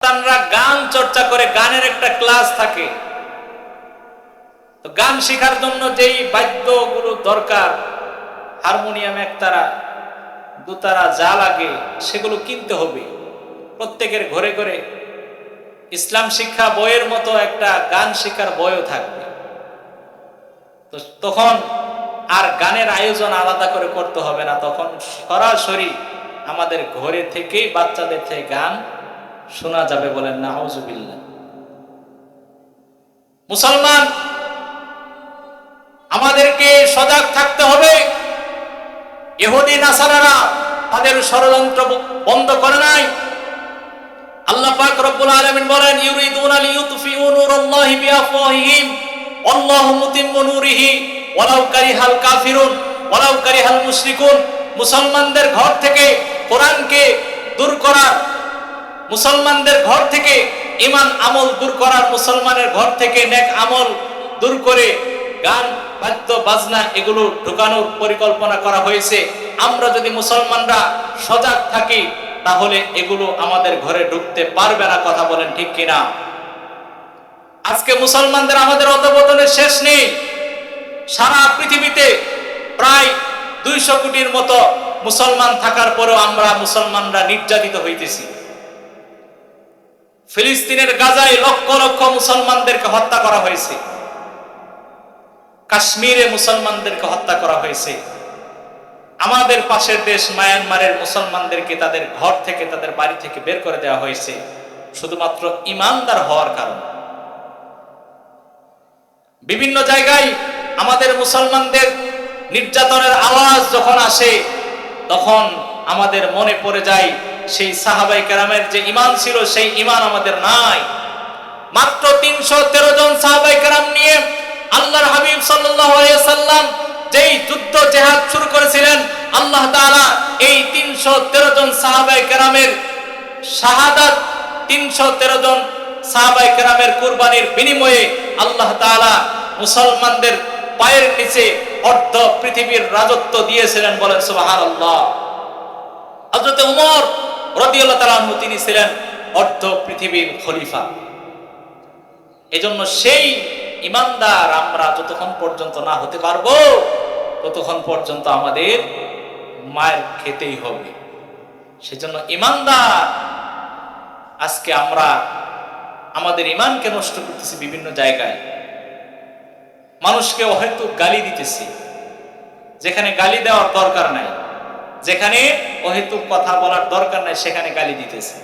সন্তানরা গান চর্চা করে, গানের একটা ক্লাস থাকে। তো গান শেখার জন্য যেই বাদ্যগুলো দরকার, হারমোনিয়াম, একতারা, দুতারা, যা লাগে সেগুলো কিনতে হবে। প্রত্যেকের ঘরে ঘরে ইসলাম শিক্ষা বইয়ের মতো একটা গান শেখার বইও থাকবে। তো তখন আর গানের আয়োজন আলাদা করে করতে হবে না, তখন সরাসরি আমাদের ঘরে থেকেই বাচ্চাদের থেকে গান শোনা যাবে। বলেন নাউজুবিল্লাহ। মুসলমান আমাদেরকে সজাগ থাকতে হবে। ইহুদি নাসারারা তাদের ষড়যন্ত্র বন্ধ করে নাই। আল্লাহ পাক রব্বুল আলামিন বলেন, ইউরিদুনা লিইউতফিউ নূরাল্লাহি বিআফওয়াহিহিম আল্লাহু মুতিম্মু নূরিহি ওয়ালাউ কারিহাল কাফিরুন ওয়ালাউ কারিহাল মুশরিকুন। মুসলমানদের ঘর থেকে কোরআনকে দূর করার, মুসলমানদের ঘর থেকে ঈমান আমল দূর করার, মুসলমানের ঘর থেকে নেক আমল দূর করে গান বাদ্য বাজনা এগুলো ঢুকানোর পরিকল্পনা করা হয়েছে। আমরা যদি মুসলমানরা সজাগ থাকি তাহলে এগুলো আমাদের ঘরে ঢুকতে পারবে না। কথা বলেন ঠিক কিনা? আজকে মুসলমানদের আমাদের অধঃপতনের শেষ নেই। সারা পৃথিবীতে প্রায় 200 কোটির মতো মুসলমান থাকার পরেও আমরা মুসলমানরা নির্যাতিত হইতেছি। ফিলিস্তিনের গাজায় লক্ষ লক্ষ মুসলমানদেরকে হত্যা করা হয়েছে। কাশ্মীরে মুসলমানদেরকে হত্যা করা হয়েছে। আমাদের পাশের দেশ মায়ানমারের মুসলমানদেরকে তাদের ঘর থেকে, তাদের বাড়ি থেকে বের করে দেওয়া হয়েছে শুধুমাত্র ঈমানদার হওয়ার কারণে। বিভিন্ন জায়গায় আমাদের মুসলমানদের নির্যাতনের আওয়াজ যখন আসে তখন আমাদের মনে পড়ে যায় সেই সাহাবায়ে কেরামের যে ঈমান ছিল, সেই ঈমান আমাদের নাই। মাত্র 313 জন সাহাবায়ে কেরাম নিয়ে আল্লাহর হাবিব সাল্লাল্লাহু আলাইহি ওয়াসাল্লাম যেই যুদ্ধ জিহাদ শুরু করেছিলেন, আল্লাহ তাআলা এই 313 জন সাহাবায়ে কেরামের শাহাদাত, 313 জন সাহাবায়ে কেরামের কুরবানির বিনিময়ে আল্লাহ তাআলা মুসলমানদের পায়ের নিচে অর্ধ পৃথিবীর রাজত্ব দিয়েছিলেন। বলেন সুবহানাল্লাহ। হযরত ওমর রাদিয়াল্লাহু তাআলা আনহু তিনি ছিলেন অর্ধ পৃথিবীর খলিফা। এজন্য সেই ঈমানদার আমরা যতক্ষণ পর্যন্ত না হতে পারবো ততক্ষণ পর্যন্ত আমাদের মায়ের খেতেই হবে। সেজন্য ঈমানদার, আজকে আমরা আমাদের ঈমানকে নষ্ট করতেছি বিভিন্ন জায়গায়। মানুষকে অহেতুক গালি দিতেছি, যেখানে গালি দেওয়ার দরকার নাই, যেখানে অহেতুক কথা বলার দরকার নাই সেখানে গালি দিতেছি।